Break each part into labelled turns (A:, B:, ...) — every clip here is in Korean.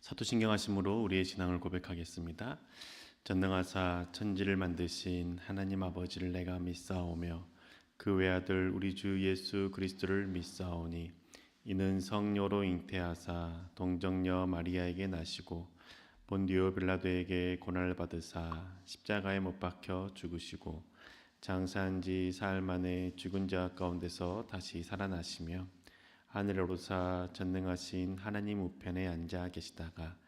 A: 사도신경하심으로 우리의 신앙을 고백하겠습니다. 전능하사 천지를 만드신 하나님 아버지를 내가 믿사오며 그 외아들 우리 주 예수 그리스도를 믿사오니 이는 성녀로 잉태하사 동정녀 마리아에게 나시고 본디오 빌라도에게 고난을 받으사 십자가에 못 박혀 죽으시고 장사한 지 사흘 만에 죽은 자 가운데서 다시 살아나시며 하늘에 오르사 전능하신 하나님 우편에 앉아 계시다가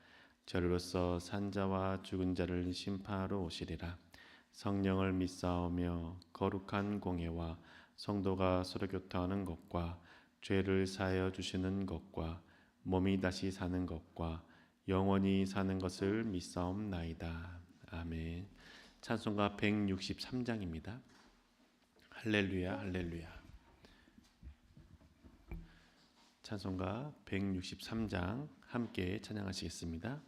A: 저리로서 산자와 죽은 자를 심판하러 오시리라. 성령을 믿사오며 거룩한 공예와 성도가 서로 교통하는 것과 죄를 사하여 주시는 것과 몸이 다시 사는 것과 영원히 사는 것을 믿사옵나이다. 아멘. 찬송가 163장입니다. 할렐루야 할렐루야. 찬송가 163장 함께 찬양하시겠습니다.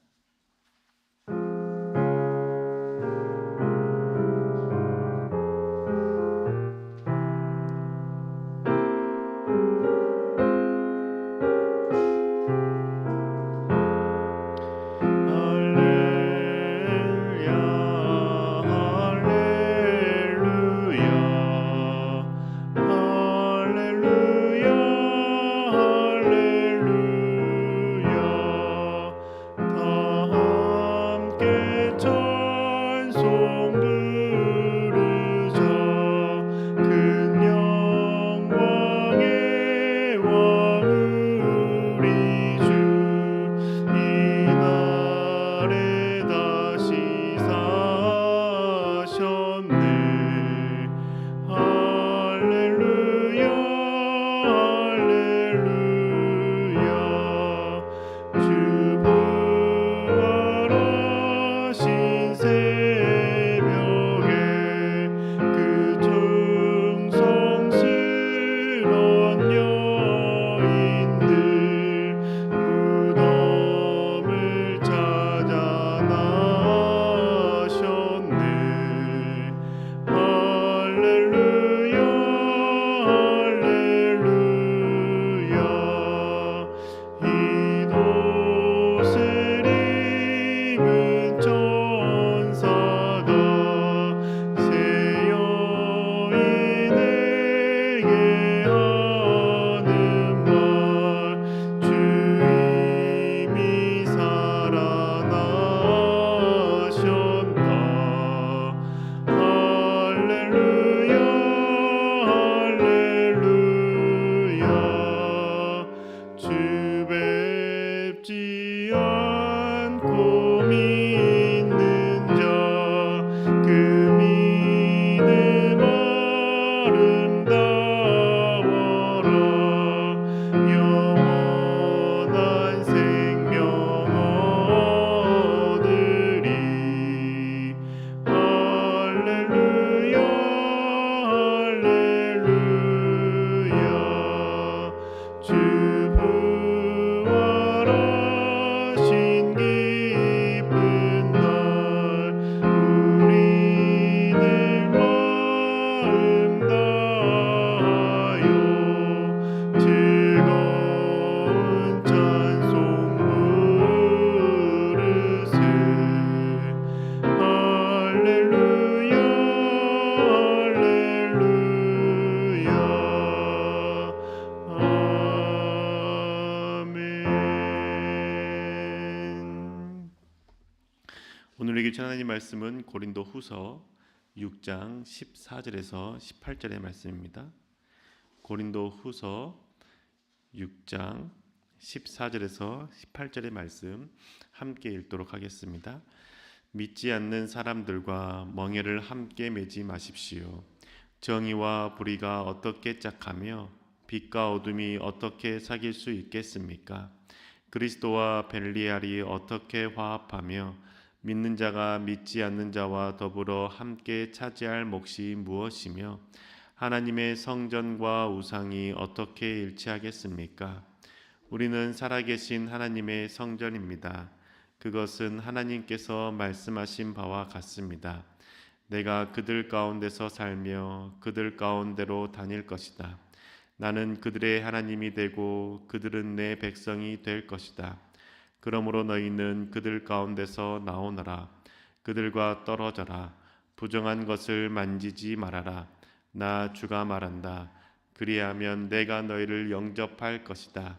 A: 오늘의 주신 하나님 말씀은 고린도 후서 6장 14절에서 18절의 말씀입니다. 고린도 후서 6장 14절에서 18절의 말씀 함께 읽도록 하겠습니다. 믿지 않는 사람들과 멍에를 함께 매지 마십시오. 정의와 불의가 어떻게 짝하며 빛과 어둠이 어떻게 사귈 수 있겠습니까? 그리스도와 벨리알이 어떻게 화합하며 믿는 자가 믿지 않는 자와 더불어 함께 차지할 몫이 무엇이며 하나님의 성전과 우상이 어떻게 일치하겠습니까? 우리는 살아계신 하나님의 성전입니다. 그것은 하나님께서 말씀하신 바와 같습니다. 내가 그들 가운데서 살며 그들 가운데로 다닐 것이다. 나는 그들의 하나님이 되고 그들은 내 백성이 될 것이다. 그러므로 너희는 그들 가운데서 나오너라. 그들과 떨어져라. 부정한 것을 만지지 말아라. 나 주가 말한다. 그리하면 내가 너희를 영접할 것이다.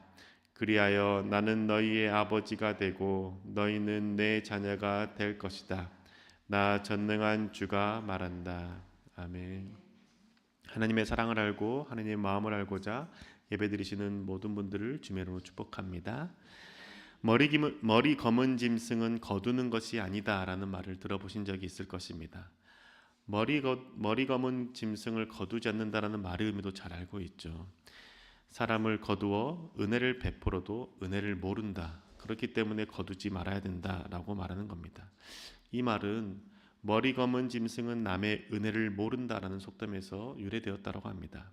A: 그리하여 나는 너희의 아버지가 되고 너희는 내 자녀가 될 것이다. 나 전능한 주가 말한다. 아멘. 하나님의 사랑을 알고 하나님의 마음을 알고자 예배드리시는 모든 분들을 주의 이름으로 축복합니다. 머리 검은 짐승은 거두는 것이 아니다라는 말을 들어보신 적이 있을 것입니다. 머리 검은 짐승을 거두지 않는다라는 말의 의미도 잘 알고 있죠. 사람을 거두어 은혜를 베풀어도 은혜를 모른다. 그렇기 때문에 거두지 말아야 된다라고 말하는 겁니다. 이 말은 머리 검은 짐승은 남의 은혜를 모른다라는 속담에서 유래되었다고 합니다.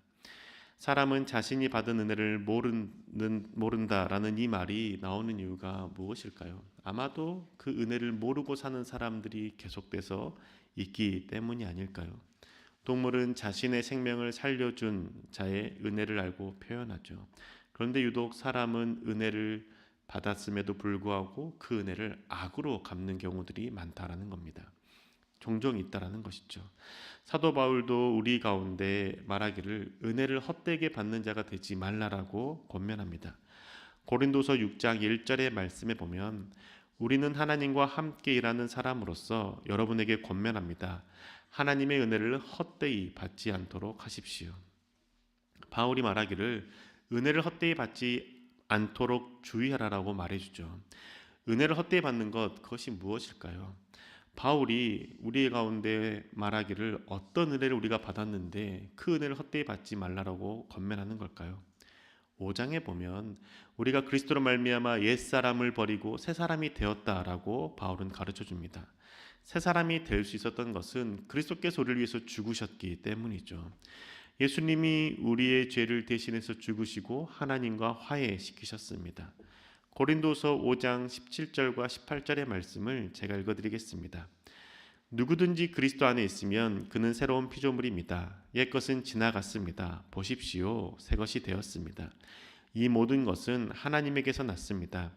A: 사람은 자신이 받은 은혜를 모른다라는 이 말이 나오는 이유가 무엇일까요? 아마도 그 은혜를 모르고 사는 사람들이 계속돼서 있기 때문이 아닐까요? 동물은 자신의 생명을 살려준 자의 은혜를 알고 표현하죠. 그런데 유독 사람은 은혜를 받았음에도 불구하고 그 은혜를 악으로 갚는 경우들이 많다라는 겁니다. 종종 있다라는 것이죠. 사도 바울도 우리 가운데 말하기를 은혜를 헛되게 받는 자가 되지 말라라고 권면합니다. 고린도서 6장 1절의 말씀에 보면 우리는 하나님과 함께 일하는 사람으로서 여러분에게 권면합니다. 하나님의 은혜를 헛되이 받지 않도록 하십시오. 바울이 말하기를 은혜를 헛되이 받지 않도록 주의하라라고 말해주죠. 은혜를 헛되이 받는 것, 그것이 무엇일까요? 바울이 우리 가운데 말하기를 어떤 은혜를 우리가 받았는데 그 은혜를 헛되이 받지 말라라고 권면하는 걸까요? 5장에 보면 우리가 그리스도로 말미암아 옛사람을 버리고 새사람이 되었다라고 바울은 가르쳐 줍니다. 새사람이 될 수 있었던 것은 그리스도께서 우리를 위해서 죽으셨기 때문이죠. 예수님이 우리의 죄를 대신해서 죽으시고 하나님과 화해시키셨습니다. 고린도서 5장 17절과 18절의 말씀을 제가 읽어드리겠습니다. 누구든지 그리스도 안에 있으면 그는 새로운 피조물입니다. 옛것은 지나갔습니다. 보십시오. 새것이 되었습니다. 이 모든 것은 하나님에게서 났습니다.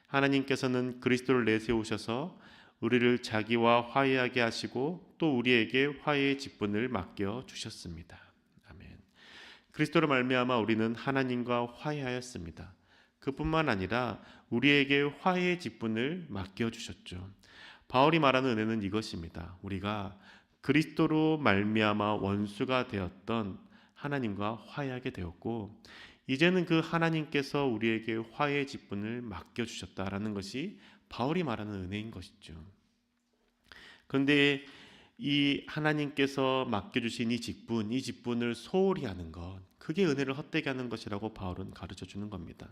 A: 하나님께서는 그리스도를 내세우셔서 우리를 자기와 화해하게 하시고 또 우리에게 화해의 직분을 맡겨 주셨습니다. 아멘. 그리스도로 말미암아 우리는 하나님과 화해하였습니다. 그뿐만 아니라 우리에게 화해의 직분을 맡겨주셨죠. 바울이 말하는 은혜는 이것입니다. 우리가 그리스도로 말미암아 원수가 되었던 하나님과 화해하게 되었고 이제는 그 하나님께서 우리에게 화해의 직분을 맡겨주셨다라는 것이 바울이 말하는 은혜인 것이죠. 그런데 이 하나님께서 맡겨주신 이 직분을 소홀히 하는 것, 그게 은혜를 헛되게 하는 것이라고 바울은 가르쳐 주는 겁니다.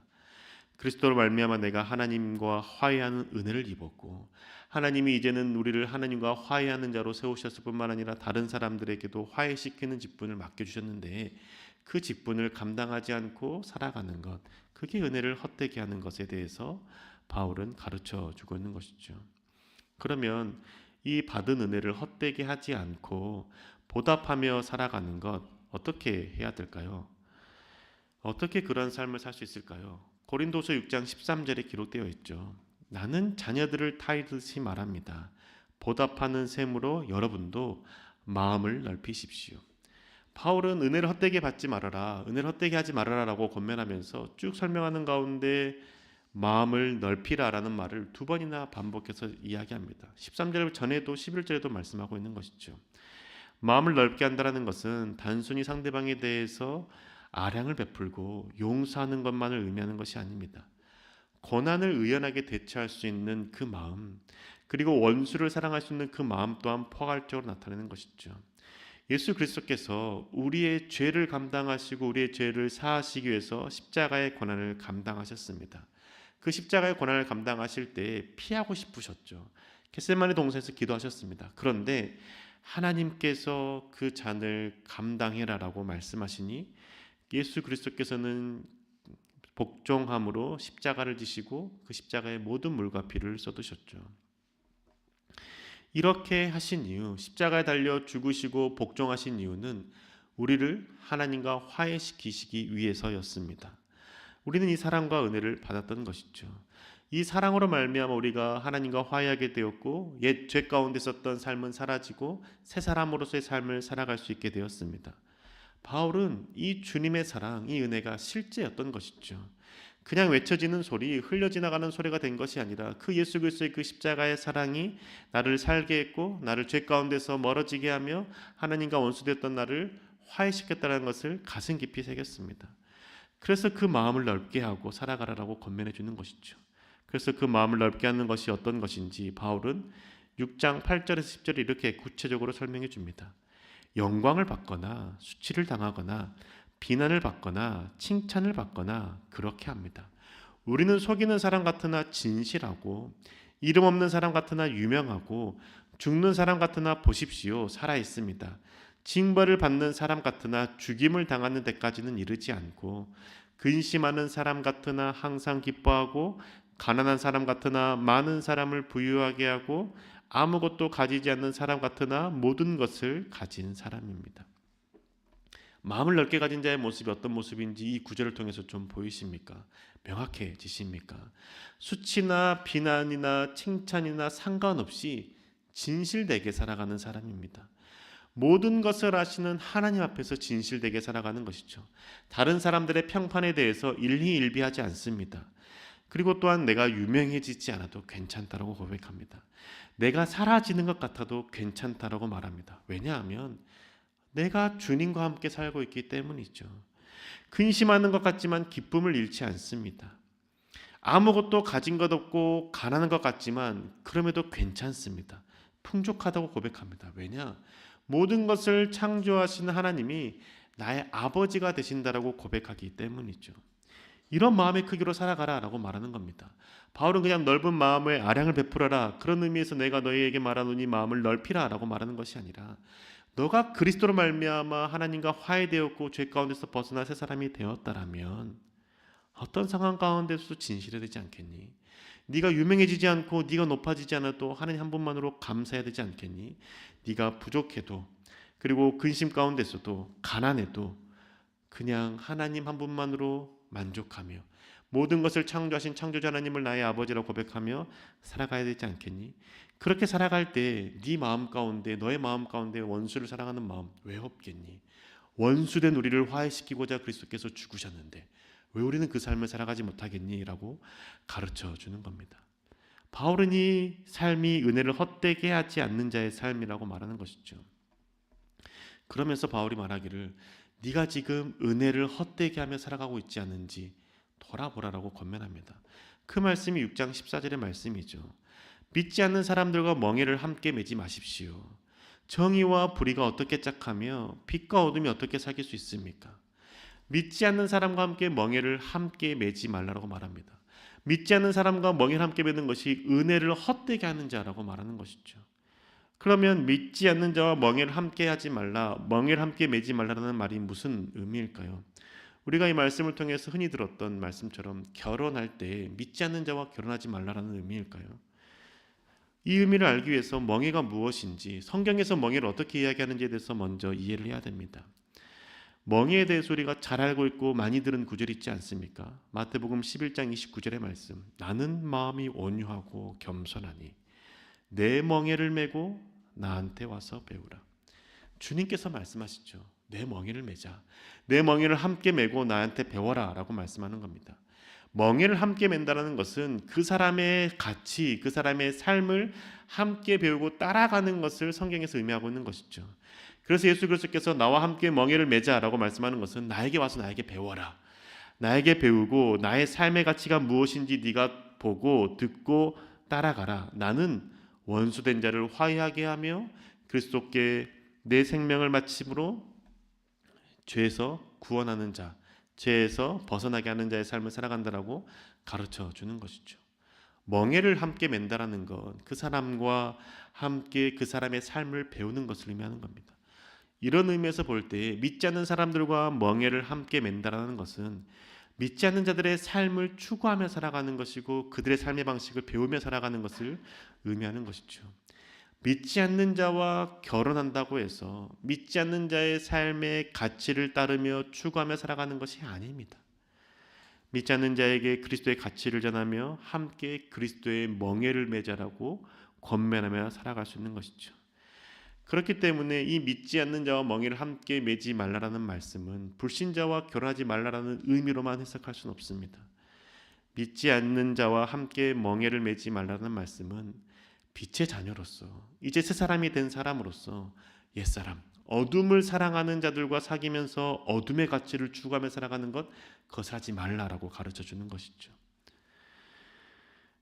A: 그리스도로 말미암아 내가 하나님과 화해하는 은혜를 입었고 하나님이 이제는 우리를 하나님과 화해하는 자로 세우셨을 뿐만 아니라 다른 사람들에게도 화해시키는 직분을 맡겨주셨는데 그 직분을 감당하지 않고 살아가는 것, 그게 은혜를 헛되게 하는 것에 대해서 바울은 가르쳐 주고 있는 것이죠. 그러면 이 받은 은혜를 헛되게 하지 않고 보답하며 살아가는 것, 어떻게 해야 될까요? 어떻게 그런 삶을 살 수 있을까요? 고린도서 6장 13절에 기록되어 있죠. 나는 자녀들을 타이르듯이 말합니다. 보답하는 셈으로 여러분도 마음을 넓히십시오. 바울은 은혜를 헛되게 받지 말아라, 은혜를 헛되게 하지 말아라라고 권면하면서 쭉 설명하는 가운데 마음을 넓히라라는 말을 두 번이나 반복해서 이야기합니다. 13절 전에도 11절에도 말씀하고 있는 것이죠. 마음을 넓게 한다는 것은 단순히 상대방에 대해서 아량을 베풀고 용서하는 것만을 의미하는 것이 아닙니다. 고난을 의연하게 대처할 수 있는 그 마음, 그리고 원수를 사랑할 수 있는 그 마음 또한 포괄적으로 나타내는 것이죠. 예수 그리스도께서 우리의 죄를 감당하시고 우리의 죄를 사하시기 위해서 십자가의 고난을 감당하셨습니다. 그 십자가의 고난을 감당하실 때 피하고 싶으셨죠. 겟세마네 동산에서 기도하셨습니다. 그런데 하나님께서 그 잔을 감당해라라고 말씀하시니 예수 그리스도께서는 복종함으로 십자가를 지시고 그 십자가의 모든 물과 피를 쏟으셨죠. 이렇게 하신 이유, 십자가에 달려 죽으시고 복종하신 이유는 우리를 하나님과 화해시키시기 위해서였습니다. 우리는 이 사랑과 은혜를 받았던 것이죠. 이 사랑으로 말미암아 우리가 하나님과 화해하게 되었고 옛 죄 가운데 있었던 삶은 사라지고 새 사람으로서의 삶을 살아갈 수 있게 되었습니다. 바울은 이 주님의 사랑, 이 은혜가 실제였던 것이죠. 그냥 외쳐지는 소리, 흘려 지나가는 소리가 된 것이 아니라 그 예수 그리스도의 그 십자가의 사랑이 나를 살게 했고 나를 죄 가운데서 멀어지게 하며 하나님과 원수되었던 나를 화해시켰다는 것을 가슴 깊이 새겼습니다. 그래서 그 마음을 넓게 하고 살아가라라고 권면해 주는 것이죠. 그래서 그 마음을 넓게 하는 것이 어떤 것인지 바울은 6장 8절에서 10절에 이렇게 구체적으로 설명해 줍니다. 영광을 받거나 수치를 당하거나 비난을 받거나 칭찬을 받거나 그렇게 합니다. 우리는 속이는 사람 같으나 진실하고 이름 없는 사람 같으나 유명하고 죽는 사람 같으나 보십시오 살아 있습니다. 징벌을 받는 사람 같으나 죽임을 당하는 데까지는 이르지 않고 근심하는 사람 같으나 항상 기뻐하고 가난한 사람 같으나 많은 사람을 부유하게 하고 아무것도 가지지 않는 사람 같으나 모든 것을 가진 사람입니다. 마음을 넓게 가진 자의 모습이 어떤 모습인지 이 구절을 통해서 좀 보이십니까? 명확해지십니까? 수치나 비난이나 칭찬이나 상관없이 진실되게 살아가는 사람입니다. 모든 것을 아시는 하나님 앞에서 진실되게 살아가는 것이죠. 다른 사람들의 평판에 대해서 일희일비하지 않습니다. 그리고 또한 내가 유명해지지 않아도 괜찮다라고 고백합니다. 내가 사라지는 것 같아도 괜찮다라고 말합니다. 왜냐하면 내가 주님과 함께 살고 있기 때문이죠. 근심하는 것 같지만 기쁨을 잃지 않습니다. 아무것도 가진 것 없고 가난한 것 같지만 그럼에도 괜찮습니다. 풍족하다고 고백합니다. 왜냐? 모든 것을 창조하시는 하나님이 나의 아버지가 되신다라고 고백하기 때문이죠. 이런 마음의 크기로 살아가라라고 말하는 겁니다. 바울은 그냥 넓은 마음의 아량을 베풀어라 그런 의미에서 내가 너희에게 말하노니 마음을 넓히라라고 말하는 것이 아니라 너가 그리스도로 말미암아 하나님과 화해되었고 죄 가운데서 벗어나 새 사람이 되었다라면 어떤 상황 가운데서도 진실해야 되지 않겠니? 네가 유명해지지 않고 네가 높아지지 않아도 하나님 한 분만으로 감사해야 되지 않겠니? 네가 부족해도 그리고 근심 가운데서도 가난해도 그냥 하나님 한 분만으로 만족하며 모든 것을 창조하신 창조자 하나님을 나의 아버지라고 고백하며 살아가야 되지 않겠니? 그렇게 살아갈 때 네 마음 가운데 너의 마음 가운데 원수를 사랑하는 마음 왜 없겠니? 원수된 우리를 화해시키고자 그리스도께서 죽으셨는데 왜 우리는 그 삶을 살아가지 못하겠니? 라고 가르쳐 주는 겁니다. 바울은 이 삶이 은혜를 헛되게 하지 않는 자의 삶이라고 말하는 것이죠. 그러면서 바울이 말하기를 네가 지금 은혜를 헛되게 하며 살아가고 있지 않은지 돌아보라라고 권면합니다. 그 말씀이 6장 14절의 말씀이죠. 믿지 않는 사람들과 멍에를 함께 매지 마십시오. 정의와 불의가 어떻게 짝하며 빛과 어둠이 어떻게 사귈 수 있습니까? 믿지 않는 사람과 함께 멍에를 함께 매지 말라고 말합니다. 믿지 않는 사람과 멍에를 함께 매는 것이 은혜를 헛되게 하는 자라고 말하는 것이죠. 그러면 믿지 않는 자와 멍에를 함께 하지 말라, 멍에를 함께 매지 말라는 말이 무슨 의미일까요? 우리가 이 말씀을 통해서 흔히 들었던 말씀처럼 결혼할 때 믿지 않는 자와 결혼하지 말라는 의미일까요? 이 의미를 알기 위해서 멍에가 무엇인지 성경에서 멍에를 어떻게 이야기하는지에 대해서 먼저 이해를 해야 됩니다. 멍에에 대해서 우리가 잘 알고 있고 많이 들은 구절이 있지 않습니까? 마태복음 11장 29절의 말씀, 나는 마음이 온유하고 겸손하니 내 멍에를 메고 나한테 와서 배우라. 주님께서 말씀하시죠. 내 멍에를 메자. 내 멍에를 함께 메고 나한테 배워라 라고 말씀하는 겁니다. 멍에를 함께 맨다는 것은 그 사람의 가치, 그 사람의 삶을 함께 배우고 따라가는 것을 성경에서 의미하고 있는 것이죠. 그래서 예수 그리스도께서 나와 함께 멍에를 메자라고 말씀하는 것은 나에게 와서 나에게 배워라. 나에게 배우고 나의 삶의 가치가 무엇인지 네가 보고 듣고 따라가라. 나는 원수된 자를 화해하게 하며 그리스도께 내 생명을 바침으로 죄에서 구원하는 자, 죄에서 벗어나게 하는 자의 삶을 살아간다라고 가르쳐 주는 것이죠. 멍에를 함께 맨다라는 건 그 사람과 함께 그 사람의 삶을 배우는 것을 의미하는 겁니다. 이런 의미에서 볼 때 믿지 않는 사람들과 멍에를 함께 맨다라는 것은 믿지 않는 자들의 삶을 추구하며 살아가는 것이고 그들의 삶의 방식을 배우며 살아가는 것을 의미하는 것이죠. 믿지 않는 자와 결혼한다고 해서 믿지 않는 자의 삶의 가치를 따르며 추구하며 살아가는 것이 아닙니다. 믿지 않는 자에게 그리스도의 가치를 전하며 함께 그리스도의 멍에를 매자라고 권면하며 살아갈 수 있는 것이죠. 그렇기 때문에 이 믿지 않는 자와 멍에를 함께 매지 말라라는 말씀은 불신자와 결혼하지 말라라는 의미로만 해석할 수는 없습니다. 믿지 않는 자와 함께 멍에를 매지 말라는 말씀은 빛의 자녀로서 이제 새 사람이 된 사람으로서 옛사람 어둠을 사랑하는 자들과 사귀면서 어둠의 가치를 추구하며 살아가는 것, 그것을 하지 말라라고 가르쳐 주는 것이죠.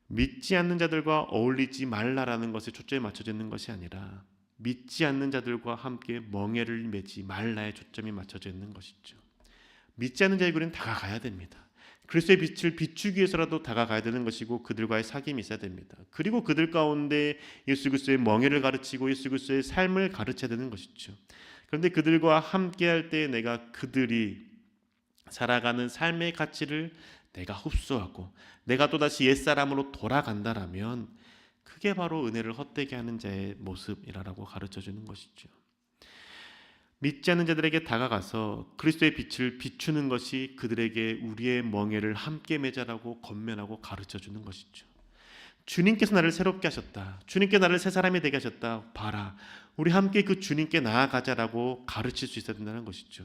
A: 믿지 않는 자들과 어울리지 말라라는 것에 초점이 맞춰져 있는 것이 아니라 믿지 않는 자들과 함께 멍에를 매지 말라에 초점이 맞춰져 있는 것이죠. 믿지 않는 자에게 우리는 다가가야 됩니다. 그리스도의 빛을 비추기 위해서라도 다가가야 되는 것이고 그들과의 사귐이 있어야 됩니다. 그리고 그들 가운데 예수 그리스도의 멍에를 가르치고 예수 그리스도의 삶을 가르쳐야 되는 것이죠. 그런데 그들과 함께할 때 내가 그들이 살아가는 삶의 가치를 내가 흡수하고 내가 또다시 옛사람으로 돌아간다라면 그게 바로 은혜를 헛되게 하는 자의 모습이라고 가르쳐주는 것이죠. 믿지 않는 자들에게 다가가서 그리스도의 빛을 비추는 것이 그들에게 우리의 멍에를 함께 매자라고 권면하고 가르쳐주는 것이죠. 주님께서 나를 새롭게 하셨다. 주님께 나를 새 사람이 되게 하셨다. 봐라. 우리 함께 그 주님께 나아가자라고 가르칠 수 있어야 된다는 것이죠.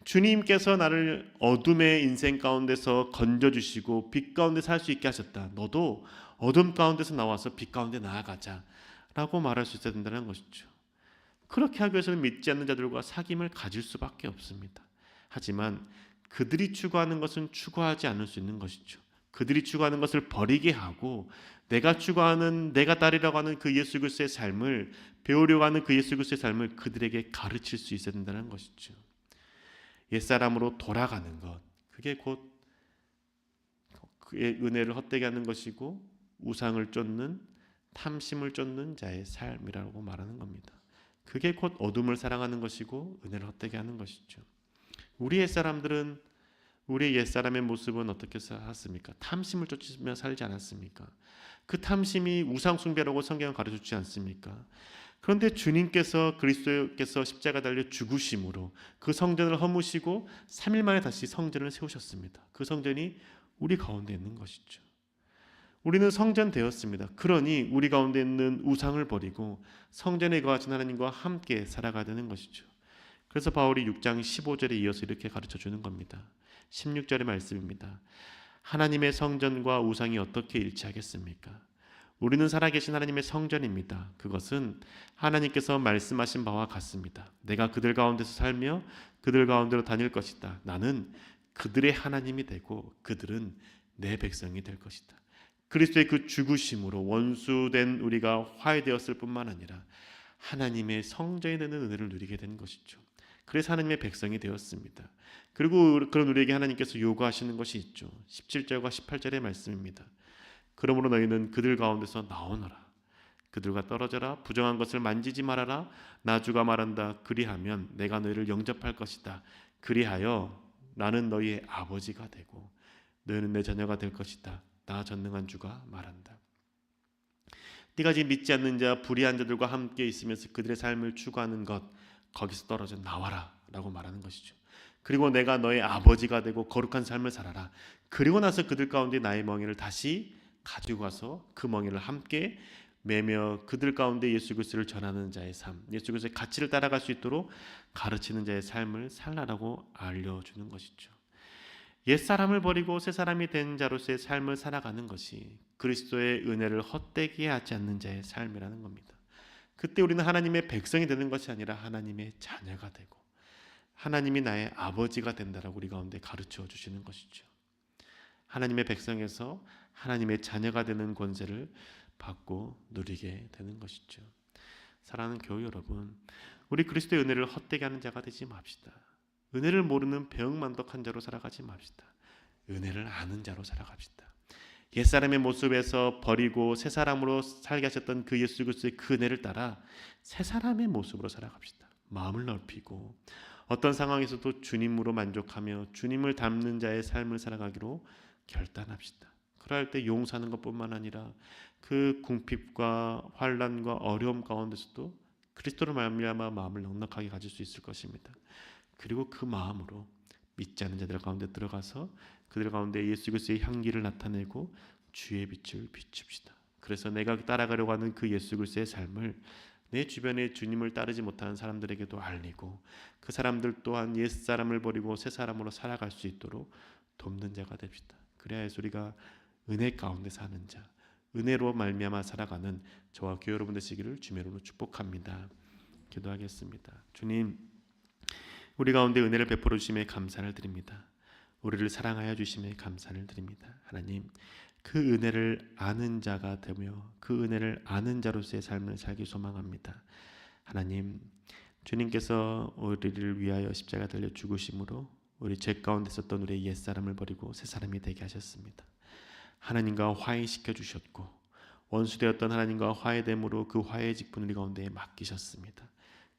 A: 주님께서 나를 어둠의 인생 가운데서 건져주시고 빛 가운데 살 수 있게 하셨다. 너도 어둠 가운데서 나와서 빛 가운데 나아가자 라고 말할 수 있어야 된다는 것이죠. 그렇게 하기 위해서는 믿지 않는 자들과 사귐을 가질 수밖에 없습니다. 하지만 그들이 추구하는 것은 추구하지 않을 수 있는 것이죠. 그들이 추구하는 것을 버리게 하고 내가 추구하는 내가 따르려고 하는 그 예수 그리스도의 삶을 배우려고 하는 그 예수 그리스도의 삶을 그들에게 가르칠 수 있어야 된다는 것이죠. 옛사람으로 돌아가는 것, 그게 곧 그의 은혜를 헛되게 하는 것이고 우상을 쫓는 탐심을 쫓는 자의 삶이라고 말하는 겁니다. 그게 곧 어둠을 사랑하는 것이고 은혜를 헛되게 하는 것이죠. 우리 옛사람들은 우리의 옛사람의 모습은 어떻게 살았습니까? 탐심을 쫓으며 살지 않았습니까? 그 탐심이 우상숭배라고 성경은 가르쳐주지 않습니까? 그런데 주님께서 그리스도께서 십자가 달려 죽으심으로 그 성전을 허무시고 3일 만에 다시 성전을 세우셨습니다. 그 성전이 우리 가운데 있는 것이죠. 우리는 성전 되었습니다. 그러니 우리 가운데 있는 우상을 버리고 성전에 거하신 하나님과 함께 살아가야 되는 것이죠. 그래서 바울이 6장 15절에 이어서 이렇게 가르쳐 주는 겁니다. 16절의 말씀입니다. 하나님의 성전과 우상이 어떻게 일치하겠습니까? 우리는 살아계신 하나님의 성전입니다. 그것은 하나님께서 말씀하신 바와 같습니다. 내가 그들 가운데서 살며 그들 가운데로 다닐 것이다. 나는 그들의 하나님이 되고 그들은 내 백성이 될 것이다. 그리스도의 그 죽으심으로 원수된 우리가 화해되었을 뿐만 아니라 하나님의 성전이 되는 은혜를 누리게 된 것이죠. 그래서 하나님의 백성이 되었습니다. 그리고 그런 우리에게 하나님께서 요구하시는 것이 있죠. 17절과 18절의 말씀입니다. 그러므로 너희는 그들 가운데서 나오너라. 그들과 떨어져라. 부정한 것을 만지지 말아라. 나 주가 말한다. 그리하면 내가 너희를 영접할 것이다. 그리하여 나는 너희의 아버지가 되고 너희는 내 자녀가 될 것이다. 나 전능한 주가 말한다. 네가 지금 믿지 않는 자 불의한 자들과 함께 있으면서 그들의 삶을 추구하는 것, 거기서 떨어져 나와라 라고 말하는 것이죠. 그리고 내가 너의 아버지가 되고 거룩한 삶을 살아라. 그리고 나서 그들 가운데 나의 멍에를 다시 가지고 가서 그 멍에를 함께 매며 그들 가운데 예수 그리스도를 전하는 자의 삶, 예수 그리스도의 가치를 따라갈 수 있도록 가르치는 자의 삶을 살라라고 알려주는 것이죠. 옛사람을 버리고 새사람이 된 자로서의 삶을 살아가는 것이 그리스도의 은혜를 헛되게 하지 않는 자의 삶이라는 겁니다. 그때 우리는 하나님의 백성이 되는 것이 아니라 하나님의 자녀가 되고 하나님이 나의 아버지가 된다라고 우리 가운데 가르쳐 주시는 것이죠. 하나님의 백성에서 하나님의 자녀가 되는 권세를 받고 누리게 되는 것이죠. 사랑하는 교회 여러분, 우리 그리스도의 은혜를 헛되게 하는 자가 되지 맙시다. 은혜를 모르는 배은만덕한 자로 살아가지 맙시다. 은혜를 아는 자로 살아갑시다. 옛사람의 모습에서 버리고 새사람으로 살게 하셨던 그 예수 그리스도의 그 은혜를 따라 새사람의 모습으로 살아갑시다. 마음을 넓히고 어떤 상황에서도 주님으로 만족하며 주님을 닮는 자의 삶을 살아가기로 결단합시다. 그럴 때 용서하는 것뿐만 아니라 그 궁핍과 환난과 어려움 가운데서도 그리스도로 말미암아 마음을 넉넉하게 가질 수 있을 것입니다. 그리고 그 마음으로 믿지 않는 자들 가운데 들어가서 그들 가운데 예수 그리스도의 향기를 나타내고 주의 빛을 비춥시다. 그래서 내가 따라가려고 하는 그 예수 그리스도의 삶을 내 주변에 주님을 따르지 못하는 사람들에게도 알리고 그 사람들 또한 옛 사람을 버리고 새 사람으로 살아갈 수 있도록 돕는 자가 됩시다. 그래야 우리가 은혜 가운데 사는 자, 은혜로 말미암아 살아가는 저와 교회 여러분 되시기를 주님의 이름으로 축복합니다. 기도하겠습니다. 주님, 우리 가운데 은혜를 베풀어 주심에 감사를 드립니다. 우리를 사랑하여 주심에 감사를 드립니다. 하나님, 그 은혜를 아는 자가 되며 그 은혜를 아는 자로서의 삶을 살기 소망합니다. 하나님, 주님께서 우리를 위하여 십자가 달려 죽으심으로 우리 죄 가운데 있었던 우리의 옛사람을 버리고 새사람이 되게 하셨습니다. 하나님과 화해시켜 주셨고 원수되었던 하나님과 화해됨으로 그 화해의 직분 우리 가운데 맡기셨습니다.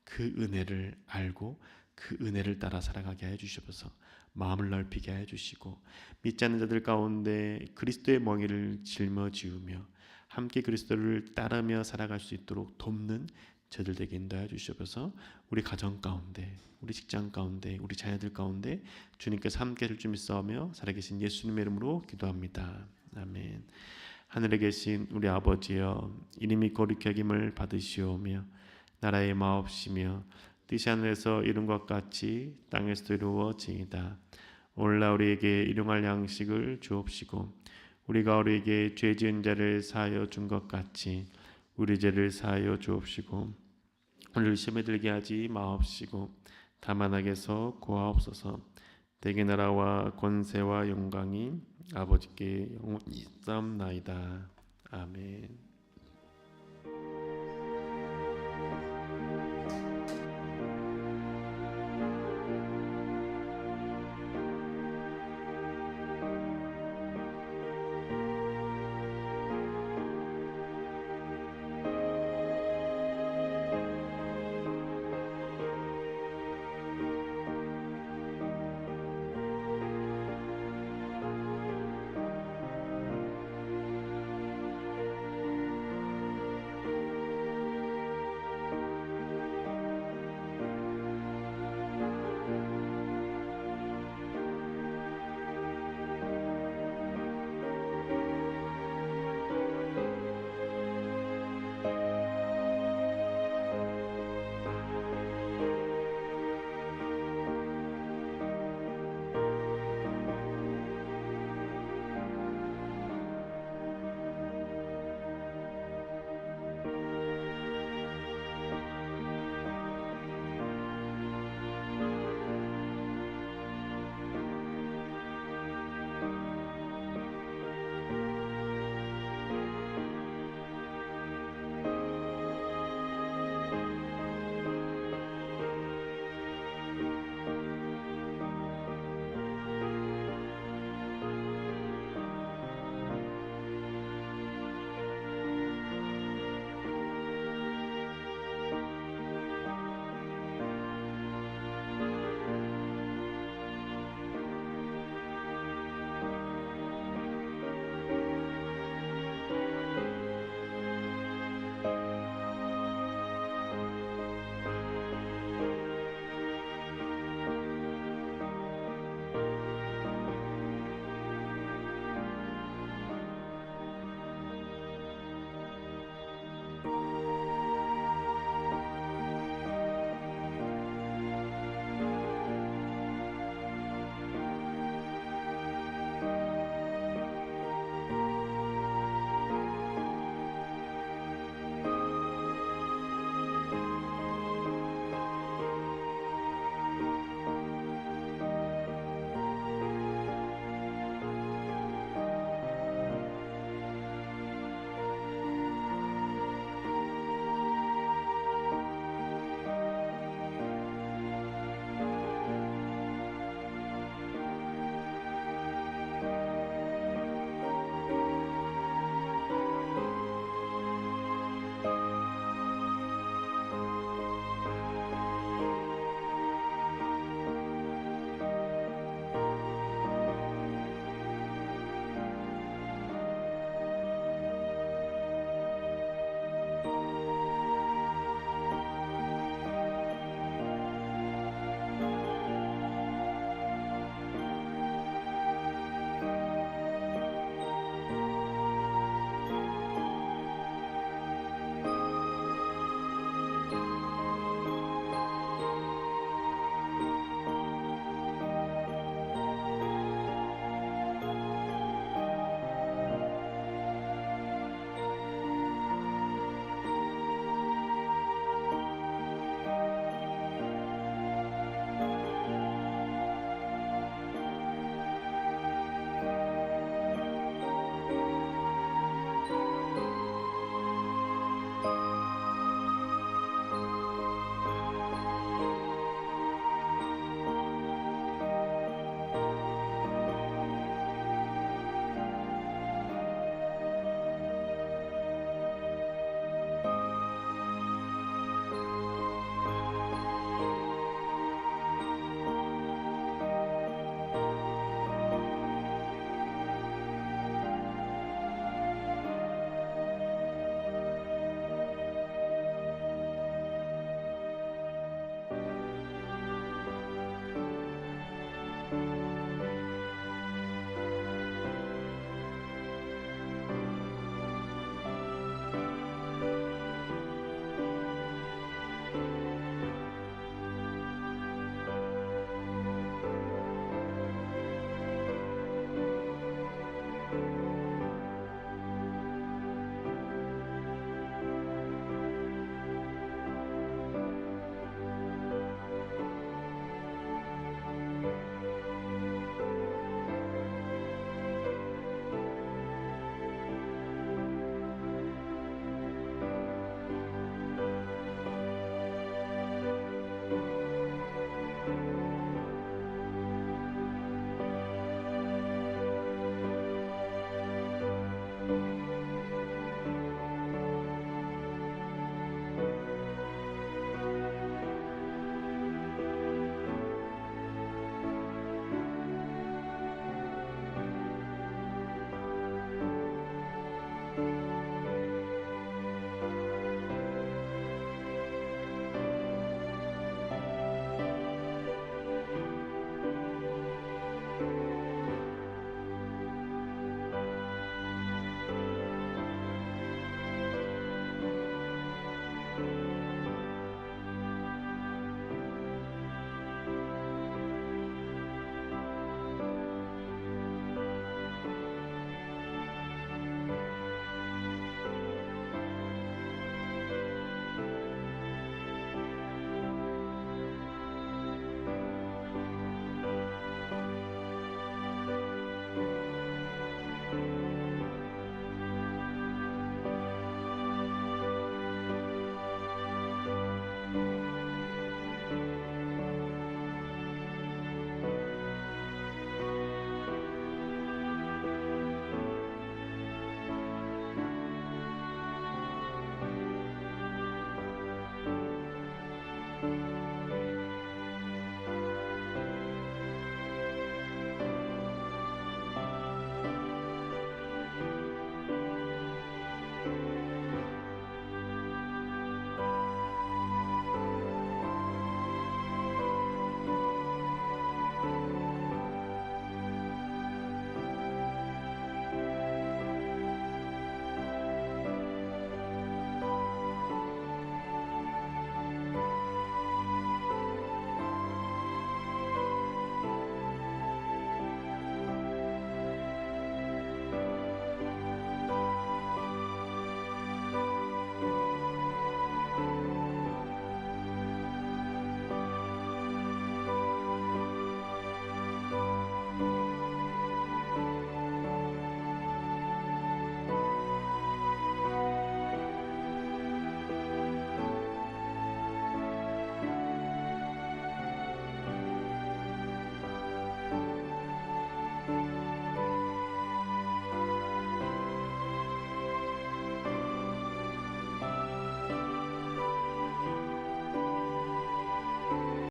A: 그 은혜를 알고 그 은혜를 따라 살아가게 해 주셔서 마음을 넓히게 해 주시고 믿지 않는 자들 가운데 그리스도의 멍에를 짊어지우며 함께 그리스도를 따르며 살아갈 수 있도록 돕는 저들 되게 인도해 주셔서 우리 가정 가운데, 우리 직장 가운데, 우리 자녀들 가운데 주님께서 함께 해줄 줄 믿사오며 살아계신 예수님의 이름으로 기도합니다. 아멘. 하늘에 계신 우리 아버지여, 이름이 거룩히 여김을 받으시오며 나라의 마옵시며 뜻이 하늘에서 이룬 것 같이 땅에서도 이루어지이다. 오늘날 우리에게 일용할 양식을 주옵시고 우리가 우리에게 죄 지은 자를 사하여 준 것 같이 우리 죄를 사하여 주옵시고 우리를 시험에 들게 하지 마옵시고 다만 악에서 구하옵소서. 대개 나라와 권세와 영광이 아버지께 영원히 있사옵나이다. 아멘.